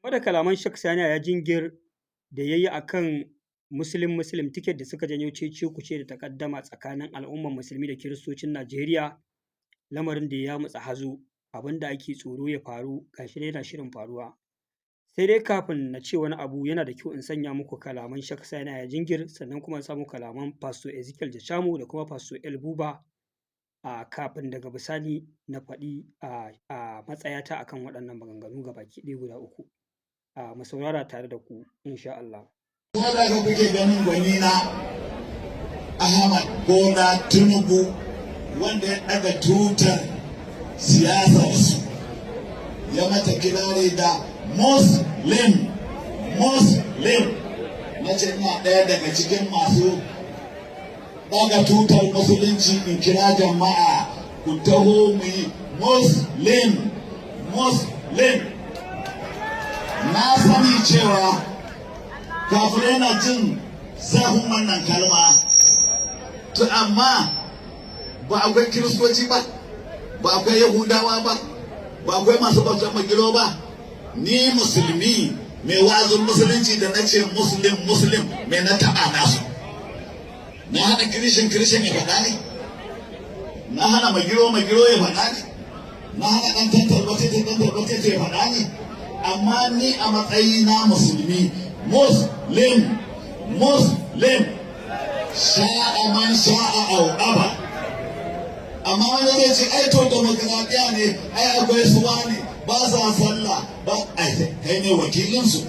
Wadda kalaman Sheikh Sani ya jingir da ya yi a kan Muslim ticket da suka janyo cece-kuce da takaddama tsakanin al'ummar musulmi da kiristocin Najeriya, lamarin da ya mutsa hazo, abin da ake tsoro ya faru gashi ne yana shirin faruwa. Sai dai kafin na ce wani abu yana da kyau in sanya muku kalaman Sheikh Sani ya jingir sannan kuma in samu kalaman Pastor Ezekiel Jachamu da kuma Pastor El Buba kafin daga bisani na faɗi a matsayata akan waɗannan maganganu gabaki ɗaya guda uku. Mu saurara tare da ku insha Allah. Kuma da kuke ganin gwani na Ahmad Bola Tinubu wanda ya ɗaga tutar siyasarsu ya mata kirare da Muslim na ce ina ɗaya daga cikin masu ɗaga tutar musulunci in kira jama'a ku taho mu yi Muslim. Na sani cewa kafirai na jin zafin wannan kalma, to amma ba akwai kiristoci ba akwai yahudawa ba akwai masu bautar magiro ba. Ni musulmi mai wa'azin musulunci da na ce muslim mai na taɓa nasu. Na hana kirishin ya faɗa ne, na hana magiro ya faɗa ne, na hana ɗan tantarbace ya faɗa ne. Amma ni a matsayi na musulmi muslim sha'a man sha'a au aba. Amma wani zai ce ai to demokradiya ne, ai akwai suwa ne ba sa sallah ba, ai kai ne wakilinsu.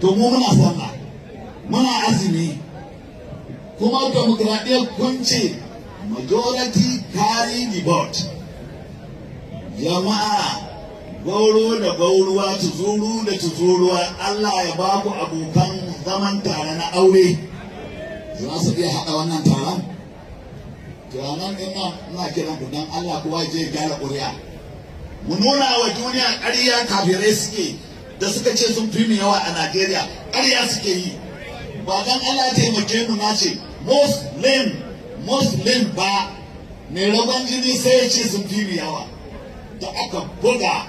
To mu muna sallah muna azumi kuma demokradiyar kun ce majority carry the vote. Jama'a gauro da gauruwa, tuzuru da tuzuruwa, Allah ya ba ku abokan zaman tare na aure. Za su iya haɗa wannan taron? Tunanan ina kiran ku don Allah kowa je gyara ƙuri'a. Mu nuna wa duniya ƙarya kafirai suke da suka ce sun fi mu yawa a Najeriya, ƙarya suke yi. Ba dan Allah ya taimake mu na ce Muslim ba, mai ragon jini sai ya ce sun fi mu yawa. Da aka buga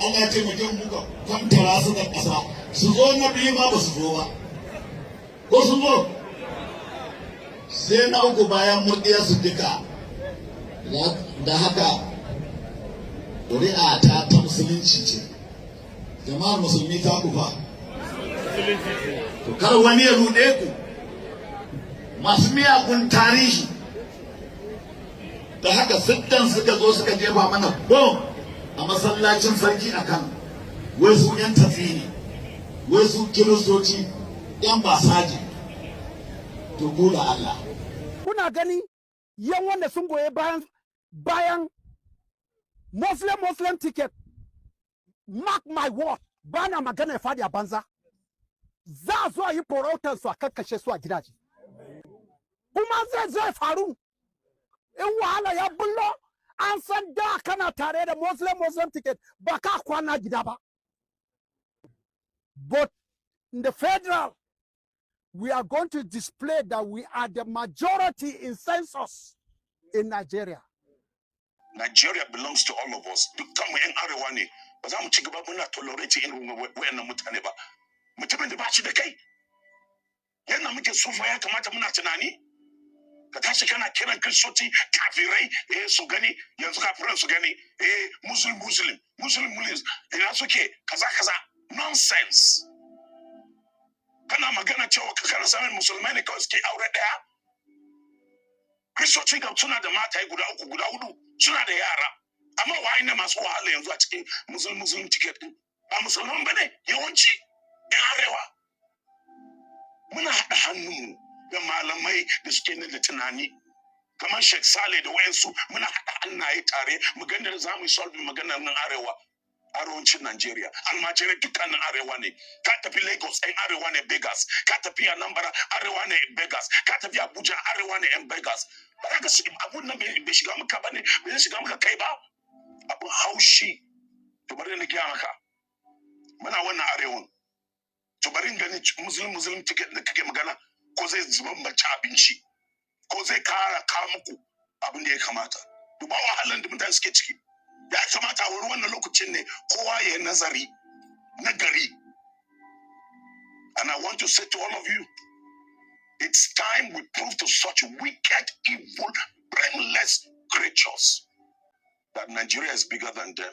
Allah ce mutum muka kwantara su da ƙasa, su zo na biyu ma ba su zo ba, ko su zo sai na uku bayan murɗiyar su duka. Da haka ƙuri'a ta musulunci ce, jama'ar musulmi ta kufa. To kar wani ya ruɗe ku masu miyagun tarihi. Da haka siddan suka zo suka jefa mana bom a masallacin sarki a kan wai su yan tafi ne, wai su kiristoci yan basaji. To ku da Allah kuna gani yan wanda sun goye bayan Muslim ticket, mark my word, bana magana ya fadi a banza. Za a zo a yi porautar su a kakkashe su a gidaje, kuma zai faru in wahala ya bullo. An san da kana tare da Muslim ticket ba ka kwana gida ba. But in the federal, we are going to display that we are the majority in census in Nigeria. Nigeria belongs to all of us. Dukkan mu yan arewa ne, ba za mu ci gaba muna tolerate irin wayannan mutane ba. Mutumin da ba shi da kai, yana muke sufa ya kamata muna tunani. Ka tashi kana kiran kristoci kafirai su gani, yanzu kafiran su gani muslim ina suke kaza nonsense. Kana magana cewa ka kana samun musulmai ne kawai suke aure daya. Kristoci ga suna da mata guda uku guda hudu, suna da yara, amma wa'in ne masu wahala yanzu a cikin muslim ticket din ba musulman bane yawanci yan arewa. Muna haɗa hannu da malamai da suke da tunani kamar Sheikh Saleh da wayansu, muna haɗa hannaye tare mu ga da za mu solve maganar nan arewacin Najeriya. Almajirai dukkanin arewa ne. Ka tafi Lagos ɗan arewa ne Vegas, ka tafi Anambra arewa ne Vegas, ka tafi Abuja arewa ne yan Vegas. Ba za ka abun nan bai shiga maka ba ne, bai shiga maka kai ba. Abun haushi. To bari na gaya maka, muna wannan arewan. To bari gani muslim ticket da kake magana, ko zai bambance abinci, ko zai kara muku abin da ya kamata. Duba wahalar da mutane suke ciki. Ya kamata a wurin wannan lokacin ne kowa ya nazari na gari. And I want to say to all of you, it's time we prove to such wicked, evil, brainless creatures that Nigeria is bigger than them.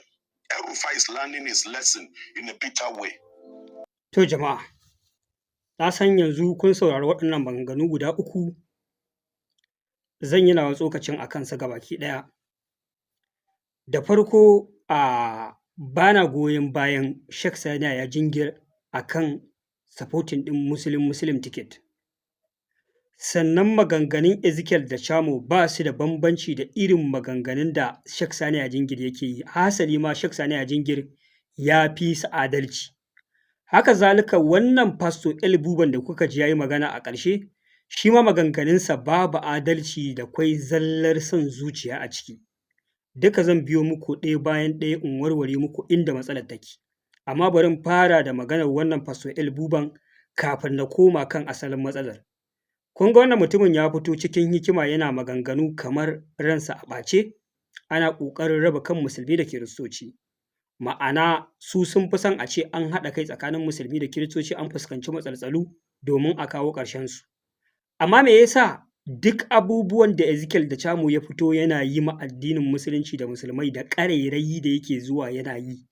El-Rufai is learning his lesson in a bitter way. To jama'a, na san yanzu kun saurari waɗannan maganganu guda uku, zan yi nawa tsokacin a kansa gabaki ɗaya. Da farko, bana goyon bayan Sheikh Sani Yahaya Jingir a kan supporting ɗin Muslim ticket. Sannan maganganun Ezekiel da Chamo ba su da bambanci da irin maganganun da Sheikh Sani Yahaya Jingir yake yi. Hasali ma Sheikh Sani Yahaya Jingir ya fi su adalci. Haka zalika wannan Pastor El Buban da kuka ji yayi magana a ƙarshe, shi ma maganganunsa babu adalci da kwai zallar son zuciya a ciki. Duka zan biyo muku ɗaya bayan ɗaya in warware muku inda matsalar take. Amma bari in fara da maganar wannan Pastor El Buban kafin na koma kan asalin matsalar. Kun ga wannan mutumin ya fito cikin hikima yana maganganu kamar ransa a ɓace, ana ƙoƙarin raba kan musulmi da kiristoci. Ma'ana su sun fi son a ce an haɗa kai tsakanin musulmi da kiristoci an fuskanci matsaltsalu domin a kawo ƙarshensu. Amma me yasa duk abubuwan da Ezekiel da Chamo ya fito yana yi ma addinin musulunci da musulmai da ƙarairayi da yake zuwa yana yi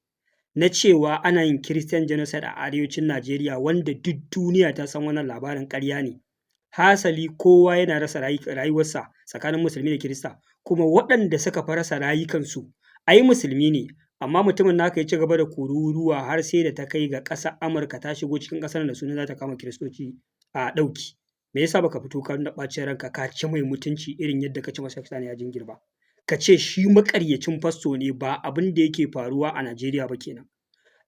na cewa ana yin Christian genocide a arewacin Najeriya wanda duk duniya ta san wannan labarin ƙarya ne. Hasali kowa yana rasa rayuwarsa tsakanin musulmi da kirista, kuma waɗanda suka fi rasa rayukansu ai musulmi ne. Amma mutumin naka ya ci gaba da kururuwa har sai da ta kai ga ƙasar Amurka ta shigo cikin ƙasar da sunan za ta kama kiristoci a ɗauki. Me yasa baka fito ka nuna ɓacin ranka ka ci mai mutunci irin yadda ka ci masa Sani Yahaya Jingir ba? Ka ce shi maƙaryacin fasto ne, ba abin da yake faruwa a Najeriya ba kenan.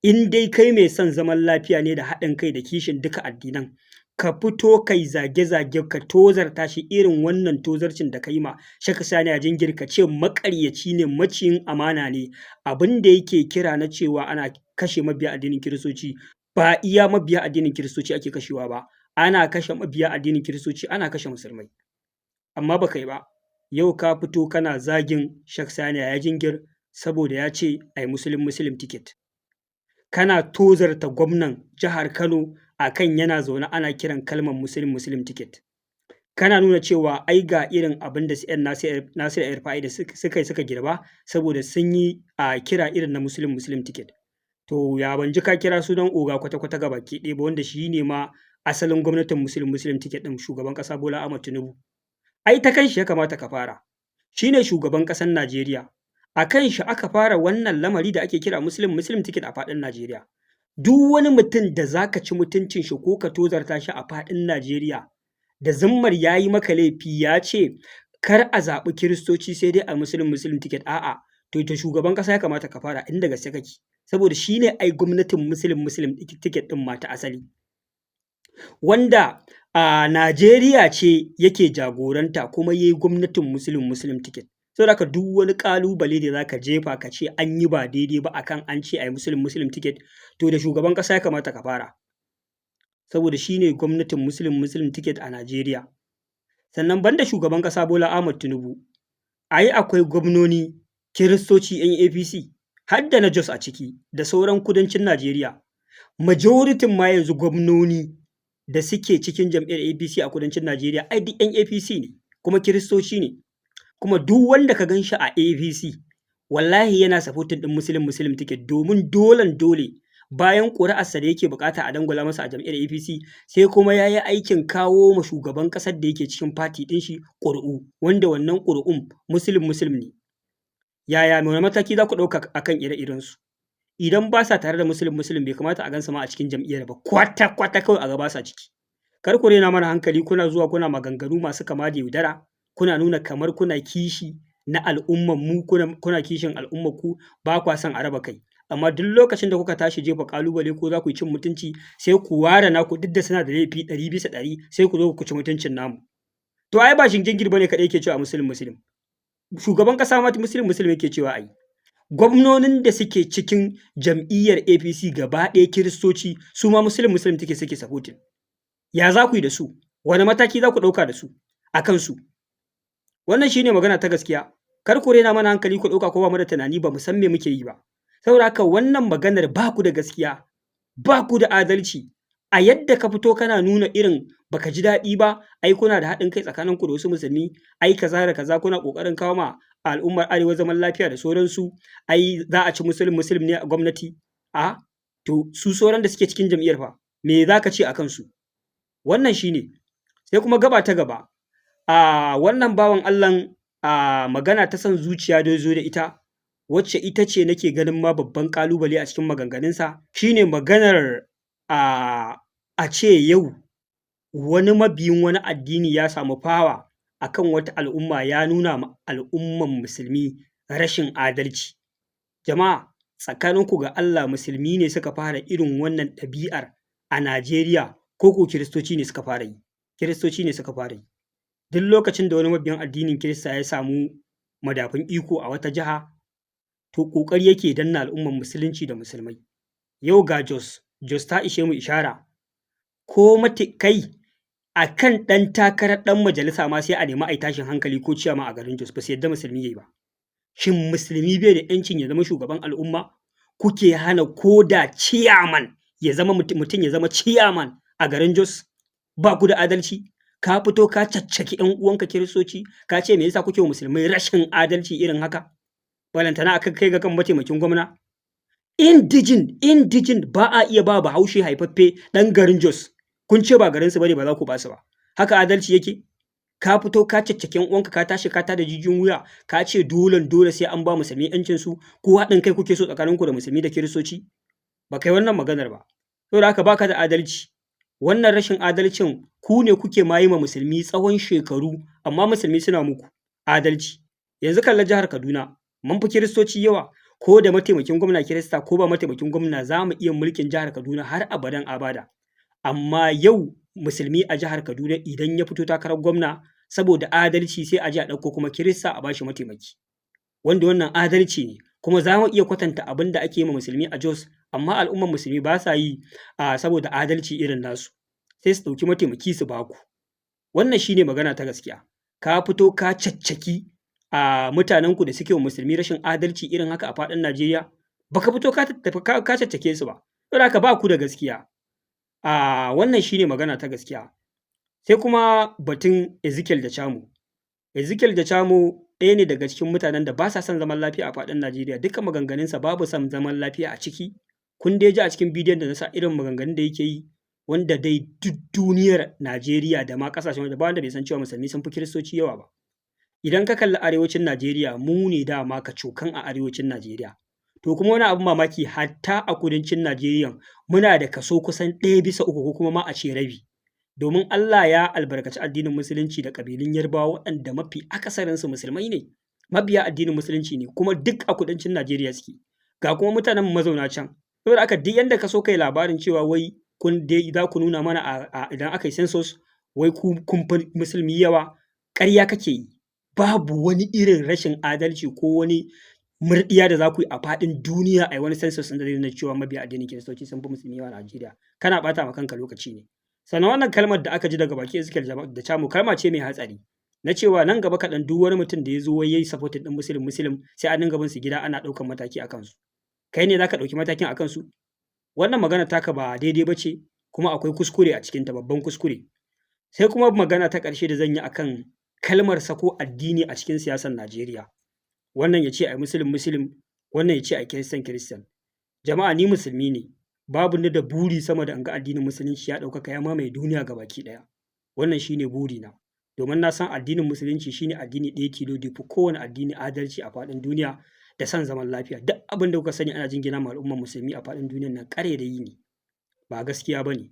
In dai kai mai son zaman lafiya ne da haɗin kai da kishin duka addinan, ka fito kai zage-zage ka tozarta shi irin wannan tozarcin da ka yi ma Sheikh Sani Yahaya Jingir, ka ce maƙaryaci ne, maciyin amana ne. Abin da yake kira na cewa ana kashe mabiya addinin Kiristoci, ba iya mabiya addinin Kiristoci ake kashewa ba, ana kashe mabiya addinin Kiristoci, ana kashe musulmai. Amma ba kai ba, yau ka fito kana zagin Sheikh Sani Yahaya Jingir saboda ya ce ai Muslim ticket. Kana tozarta gwamnan jihar Kano akan yana zaune ana kiran kalmar Muslim ticket. Kana nuna cewa ai ga irin abin da yan Nasir El-Rufai da suka girba saboda sun yi a kira irin na Muslim ticket. To ya ban ji ka kira sunan oga kwata-kwata ga baki ɗaya ba, wanda shi ne ma asalin gwamnatin Muslim ticket ɗin shugaban ƙasa Bola Ahmed Tinubu. Ai ta kan shi ya kamata ka fara. Shi ne shugaban ƙasar Najeriya. A kan shi aka fara wannan lamari da ake kira Muslim ticket a faɗin Najeriya. Duk wani mutum da za ka ci mutuncin shi ko ka tozarta shi a faɗin Najeriya da zimmar ya yi maka laifi ya ce kar a zaɓi Kiristoci sai dai a Muslim ticket, a'a, to shugaban ƙasa ya kamata ka fara inda gaske kake. Saboda shi ne ai gwamnatin Muslim ticket ɗin ma ta asali. Wanda a Najeriya ce yake jagoranta kuma ya yi gwamnatin Muslim ticket. Saboda haka duk wani ƙalubale da za ka jefa ka ce an yi ba daidai ba akan an ce ai Muslim ticket, to da shugaban ƙasa ya kamata ka fara. Saboda shi ne gwamnatin Muslim ticket a Najeriya. Sannan banda shugaban ƙasa Bola Ahmed Tinubu, ai akwai gwamnoni Kiristoci 'yan APC, har da na Jos a ciki da sauran kudancin Najeriya. Majoritin ma yanzu gwamnoni da suke cikin jam'iyyar APC a kudancin Najeriya ai duk 'yan APC ne kuma Kiristoci ne. Kuma duk wanda ka gan shi a APC wallahi yana supporting ɗin Muslim ticket, domin dole bayan ƙuri'arsa da yake bukata a dangwala masa a jam'iyyar APC, sai kuma ya yi aikin kawo ma shugaban ƙasar da yake cikin fati ɗin shi ƙuri'u, wanda wannan ƙuri'un Muslim ne. Yaya wani mataki za ku ɗauka akan ire-irensu? Idan ba sa tare da Muslim bai kamata a gansa ma a cikin jam'iyyar ba, kwata-kwata kawai a gaba sa ciki. Kar ku rena mana hankali, kuna zuwa kuna maganganu masu kama da yaudara, kuna nuna kamar kuna kishi na al'umman mu, kuna kishin al'ummar ku, ba kwa son a raba kai. Amma duk lokacin da kuka tashi jefa kalubale ko za ku yi cin mutunci, sai ku ware naku duk da suna da laifi 100% sai ku zo ku ci mutuncin namu. To ai ba Jingir bane kaɗai yake cewa Muslim. Shugaban ƙasa ma Muslim yake cewa ai. Gwamnonin da suke cikin jam'iyyar APC gaba ɗaya Kiristoci su ma Muslim take suke supporting. Ya za ku yi da su? Wani mataki za ku ɗauka da su a kansu? Wannan shine magana ta gaskiya. Kar ku rena mana hankali ku ɗauka ko ba mu da tunani, ba mu san me muke yi ba. Saboda haka wannan maganar ba ku da gaskiya. ba ku da adalci. A yadda ka fito kana nuna irin baka ji daɗi ba, ai kuna da haɗin kai tsakaninku da wasu musulmi, ai kaza da kaza kuna ƙoƙarin kawo ma al'ummar arewa zaman lafiya da sauransu, ai za a ci musulm ne a gwamnati. A to su sauran da suke cikin jam'iyyar fa me za ka ce a kansu? Wannan shi ne. Sai kuma gaba ta gaba, wannan bawan Allahn magana ta son zuciya da ya zo da ita, wacce ita ce nake ganin ma babban ƙalubale a cikin maganganunsa, shi ne maganar a ce yau wani mabiyin wani addini ya samu fawa a kan wata al'umma ya nuna ma al'umman musulmi rashin adalci. Jama'a tsakaninku ga Allah musulmi ne suka fara irin wannan ɗabi'ar a Najeriya ko ko Kiristoci ne suka fara yi? Kiristoci ne suka fara yi. Duk lokacin da wani mabiyin addinin Kirista ya samu madafun iko a wata jiha, to ƙoƙari yake danna al'umman musulunci da musulmai. Yau ga Jos ta ishe mu ishara, ko kai a kan ɗan takarar ɗan majalisa ma sai a nemi a yi tashin hankali ko ciyama a garin Jos ba su yadda musulmi ya yi ba. Shin musulmi bai da ‘yancin ya zama shugaban al'umma? Kuke hana ko da ciyaman ya zama mutum ya zama ciyaman a garin Jos? Ba ku da adalci? Ka fito ka caccaki ‘yan uwanka Kiristoci, ka ce me yasa kuke wa musulmai rashin adalci irin haka? Balantana aka kai ga kan mataimakin gwamna? Indijin ba a iya ba Bahaushe haifaffe ɗan garin Jos. Kun ce ba garinsu bane ba za ku ba su ba. Haka adalci yake? Ka fito ka caccaki ‘yan uwanka ka tashi ka tada jijiyoyin wuya ka ce dole sai an ba musulmi ‘yancin su, ko haɗin kai kuke so tsakaninku da musulmi da Kiristoci? Ba kai wannan maganar ba. Saboda haka baka da adalci. Wannan rashin adalcin ku ne kuke ma yi ma musulmi tsawon shekaru, amma musulmi suna muku adalci. Yanzu kalla jihar Kaduna, mun fi Kiristoci yawa, ko da mataimakin gwamna Kirista ko ba mataimakin gwamna za mu iya mulkin jihar Kaduna har abadan abada. Amma yau musulmi a jihar Kaduna idan ya fito takarar gwamna, saboda adalci sai a ji a ɗauko kuma Kirista a bashi mataimaki. Wanda wannan adalci ne, kuma za mu iya kwatanta abin da ake yi ma musulmi a Jos, amma al'ummar musulmi ba sa yi saboda adalci irin nasu. Sai su ɗauki mataimaki su baku. Wannan shi ne magana ta gaskiya. Ka fito ka caccaki mutanenku da suke wa musulmi rashin adalci irin haka a faɗin Najeriya, ba ka fito ka caccake su ba. Saboda haka ba ku da gaskiya. Wannan shi ne magana ta gaskiya. Sai kuma batun Ezekiel Dachamo. Ezekiel Dachamo ɗaya ne daga cikin mutanen da ba sa son zaman lafiya a faɗin Najeriya. Dukkan maganganunsa babu son zaman lafiya a ciki. Kun dai ji a cikin bidiyon da na sa irin maganganun da yake yi, wanda dai duk duniyar Najeriya da ma ƙasashen waje ba wanda bai san cewa musulmi sun fi Kiristoci yawa ba. Idan ka kalli arewacin Najeriya, mu ne dama kacokan a arewacin Najeriya. To kuma wani abin mamaki, hatta a kudancin Najeriya muna da kaso kusan 1/3 ko kuma ma a ce rabi. Domin Allah ya albarkaci addinin Musulunci da ƙabilun Yarbawa waɗanda mafi akasarinsu musulmai ne. Mabiya addinin Musulunci ne, kuma duk a kudancin Najeriya suke. Ga kuma mutanen mazauna can. Saboda haka duk yanda ka so kai labarin cewa wai za ku nuna mana idan aka yi census wai kun fi musulmi yawa, ƙarya kake yi. Babu wani irin rashin adalci ko wani murɗiya da za ku yi a faɗin duniya a wani census da zai nuna cewa mabiya addinin Kiristoci sun fi musulmi yawa a Najeriya. Kana ɓata ma kanka lokaci ne. Sannan wannan kalmar da aka ji daga baki Ezekiel Dachamo kalma ce mai hatsari. Na cewa nan gaba kaɗan duk wani mutum da ya zo wai yayi supporting ɗin Muslim sai a dinga bin su gida ana ɗaukan mataki a kansu. Kai ne za ka ɗauki matakin a kansu? Wannan magana taka ba daidai ba ce, kuma akwai kuskure a cikinta, babban kuskure. Sai kuma magana ta ƙarshe da zan yi akan kalmar sako addini a cikin siyasar Najeriya. Wannan ya ce a Muslim, wannan ya ce a Kiristan. Jama'a ni musulmi ne, babu ni da buri sama da in ga addinin Musulunci ya ɗaukaka ya mamaye duniya gabaki ɗaya. Wannan shine burina. Domin na san addinin Musulunci shine addini ɗaya tilo da fi kowane addini adalci a faɗin duniya da son zaman lafiya. Duk abin da kuka sani ana jingina ma al'ummar musulmi a faɗin duniyar nan ƙarairayi ne, ba gaskiya ba ne.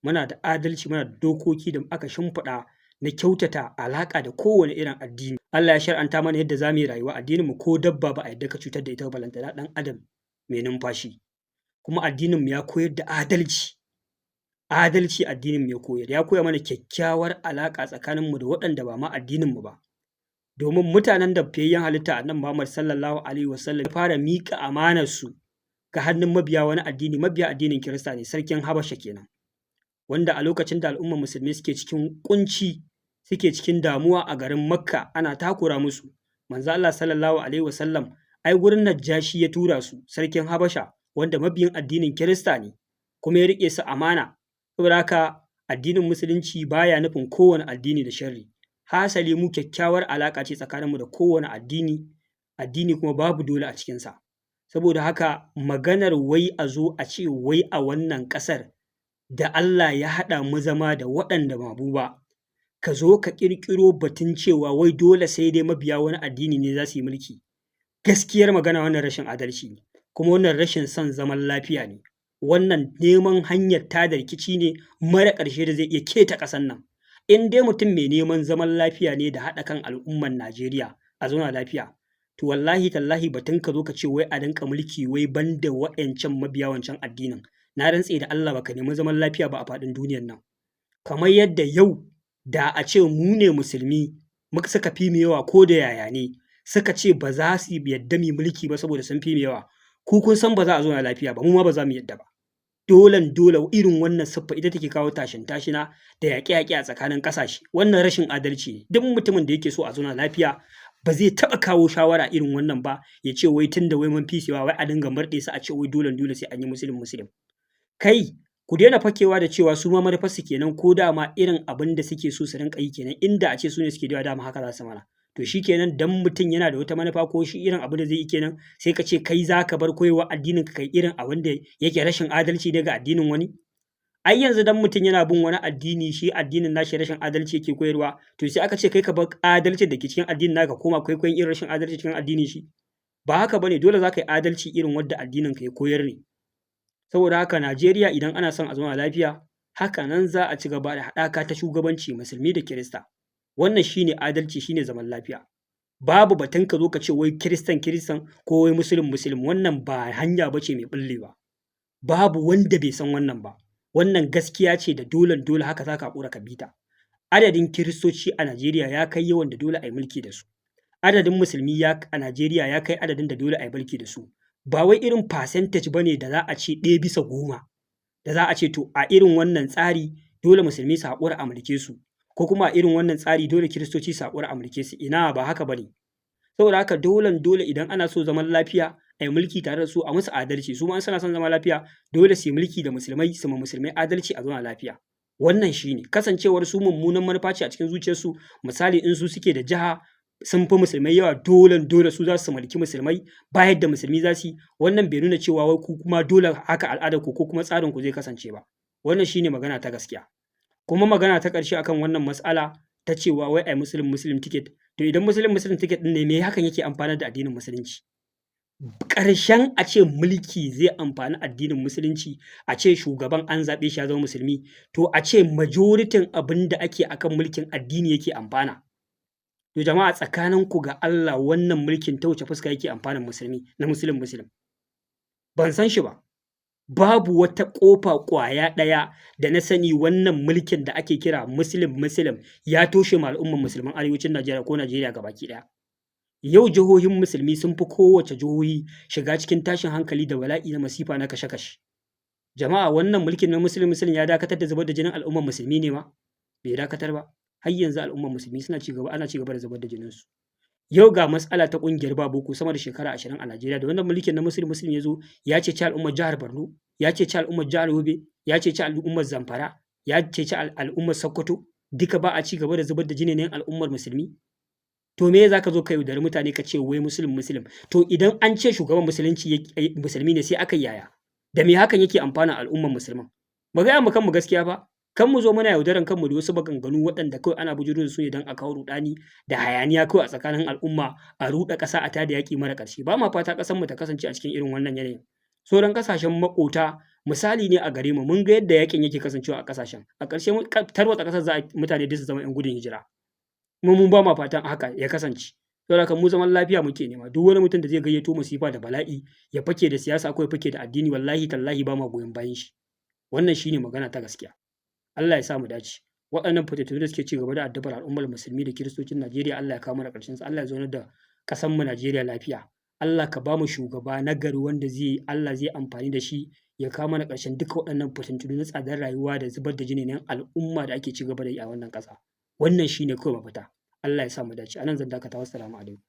Muna da adalci, muna da dokoki da aka shimfiɗa na kyautata alaƙa da kowane irin addini. Allah ya shar'anta mana yadda za mu yi rayuwa. Addininmu ko dabba ba a yadda ka cutar da ita ba, balantana ɗan adam mai numfashi. Kuma addininmu ya koyar da adalci. Adalci addininmu ya koyar. Ya koya mana kyakkyawar alaƙa tsakaninmu da waɗanda ba ma addininmu ba. Domin mutanen da fiyayyen halitta Annabi Muhammad sallallahu alaihi wasallam ya fara miƙa amanarsu ga hannun mabiya wani addini, mabiya addinin Kirista ne, sarkin Habasha kenan. Wanda a lokacin da al'ummar musulmi suke cikin ƙunci, suke cikin damuwa a garin Makka, ana takura musu. Manzo Allah sallallahu alaihi wasallam ai gurin Najashi ya tura su, sarkin Habasha, wanda mabiyin addinin Kirista ne. kuma ya riƙe su amana. Saboda haka addinin musulunci baya nufin kowane addini da sharri. Hasali mu kyakkyawar alaƙa ce tsakaninmu da kowane addini, addini kuma babu dole a cikinsa. Saboda haka maganar wai a zo a ce wai a wannan ƙasar da Allah ya haɗa mu zama da waɗanda ba mu ba, ka zo ka ƙirƙiro batun cewa wai dole sai dai mabiya wani addini ne za su yi mulki. Gaskiyar magana wannan rashin adalci ne, kuma wannan rashin son zaman lafiya ne. Wannan neman hanyar tada rikici ne mara ƙarshe da zai iya keta ƙasar nan. In dai mutum mai neman zaman lafiya ne da haɗa kan al'ummar Najeriya a zauna lafiya, to wallahi tallahi batun ka zo ka ce wai a rinƙa mulki wai banda wa'yancan mabiya wancan addinin. Na rantse da Allah baka nemi zaman lafiya ba a faɗin duniyar nan. Kamar yadda yau da a ce mu ne musulmi muka suka fi mu yawa ko da yaya ne, suka ce ba za su yadda mu mulki ba saboda sun fi mu yawa, ku kun san ba za a zauna lafiya ba, mu ma ba za mu yadda ba. Dole irin wannan siffa ita take kawo tashin tashina da yaƙe-yaƙe a tsakanin ƙasashe. Wannan rashin adalci ne. Duk mutumin da yake so a zauna lafiya ba zai taɓa kawo shawara irin wannan ba, ya ce wai tunda wai mun fi wai a dinga murɗe su a ce wai dole sai an yi musulun. Kai ku daina fakewa da cewa su ma manufarsu kenan ko dama irin abin da suke so su rinƙa yi kenan, inda a ce su ne suke da dama haka za su mana. To shi kenan dan mutum yana da wata manufa ko shi irin abin da zai yi kenan, sai ka ce kai za ka bar koyewa addinin ka kai irin abin da yake rashin adalci daga addinin wani. Ai yanzu dan mutum yana bin wani addini, shi addinin nashi rashin adalci yake koyarwa, to sai aka ce kai ka bar adalci da ke cikin addinin naka koma kwaikwayon irin rashin adalci cikin addinin shi. Ba haka bane, dole za ka yi adalci irin wadda addinin ka ya koyar ne. Saboda haka Najeriya idan ana son a zauna lafiya, haka nan za a ci gaba da haɗaka ta shugabanci musulmi da Kirista. Wannan shine adalci, shine zaman lafiya. Babu batun ka zo ka ce wai Kiristan ko wai Musulun, wannan ba hanya ba ce mai ɓullewa. Babu wanda bai san wannan ba. Wannan gaskiya ce da dole haka za ka haƙura ka bi ta. Adadin Kiristoci a Najeriya ya kai yawan da dole a yi mulki da su. Adadin Musulmi a Najeriya ya kai adadin da dole a yi mulki da su. Ba wai irin percentage ba ne da za a ce 1/10, da za a ce to a irin wannan tsari dole Musulmi su haƙura a mulke su, ko kuma a irin wannan tsari dole Kiristoci su haƙura a mulke su. Ina ba haka ba ne. Saboda haka dole idan ana so zaman lafiya a yi mulki tare da su a musu adalci, su ma suna son zama lafiya dole su yi mulki da musulmai, su ma musulmai adalci a zauna lafiya. Wannan shi ne kasancewar su mummunan manufa ce a cikin zuciyarsu. Misali in su suke da jiha sun fi musulmai yawa, dole su za su mulki musulmai ba yadda musulmi za su yi. Wannan bai nuna cewa wai ku kuma dole haka al'adar ku ko kuma tsarin ku zai kasance ba. Wannan shine magana ta gaskiya. Kuma magana ta ƙarshe akan wannan mas'ala ta cewa wai ai Muslim ticket, to idan Muslim ticket din ne me hakan yake amfanar da addinin musulunci? Ƙarshen a ce mulki zai amfani addinin musulunci, a ce shugaban an zaɓe shi ya zama musulmi, to a ce majoritin abin da ake akan mulkin addini yake amfana. To jama'a tsakaninku ga Allah wannan mulkin ta wace fuska yake amfanin musulmi na Muslim? Ban san shi ba. Babu wata ƙofa ƙwaya ɗaya da na sani wannan mulkin da ake kira Muslim ya toshe ma al'umman musulman arewacin Najeriya ko Najeriya gabaki ɗaya. Yau jihohin musulmi sun fi kowace jihohi shiga cikin tashin hankali da bala'i na masifa na kashe-kashe. Jama'a wannan mulkin na Muslim ya dakatar da zubar da jinin al'umman musulmi ne ma? Bai dakatar ba. Har yanzu al'umman musulmi ana ci gaba da zubar da jininsu. Yau ga matsala ta ƙungiyar Baboko sama da shekara 20 a Najeriya, da wannan mulkin na Muslim ya zo ya ceci al'ummar jihar Borno, ya ceci al'ummar jihar Yobe, ya ceci al'ummar Zamfara, ya ceci al'ummar Sokoto, duka ba a ci gaba da zubar da jinin al'ummar musulmi. To me za ka zo ka yaudari mutane ka ce wai Muslim? To idan an ce shugaban musulmi ne sai aka yaya? Da me hakan yake amfana al'ummar musulman? Ba ga mu kanmu gaskiya ba. Kan mu zo muna yaudaran kanmu da wasu maganganu waɗanda kawai ana bujuro da su ne don a kawo ruɗani da hayaniya kawai a tsakanin al'umma, a ruɗa ƙasa a tada yaƙi mara ƙarshe. Ba ma fata ƙasar mu ta kasance a cikin irin wannan yanayin. Sauran ƙasashen maƙota misali ne a gare mu, mun ga yadda yaƙin yake kasancewa a ƙasashen. A ƙarshe tarwatsa ƙasar za a mutane da su zama 'yan gudun hijira. Mun ba ma fatan haka ya kasance. Saboda haka mu zaman lafiya muke nema. Duk wani mutum da zai gayyato masifa da bala'i ya fake da siyasa ko ya fake da addini, wallahi tallahi ba ma goyon bayan shi. Wannan shine magana ta gaskiya. Allah ya sa mu dace. Waɗannan fitattunu da suke ci gaba da addabar al'ummar musulmi da kiristocin Najeriya, Allah ya kawo mana ƙarshen su. Allah ya zaunar da ƙasar mu Najeriya lafiya. Allah ka ba mu shugaba na gari wanda Allah zai amfani da shi ya kawo mana ƙarshen duka waɗannan fitattunu na tsadar rayuwa da zubar da jinin al'umma da ake ci gaba da yi a wannan ƙasa. Wannan shine kawai mafita. Allah ya sa mu dace. Anan zan dakata. Wassalamu alaikum.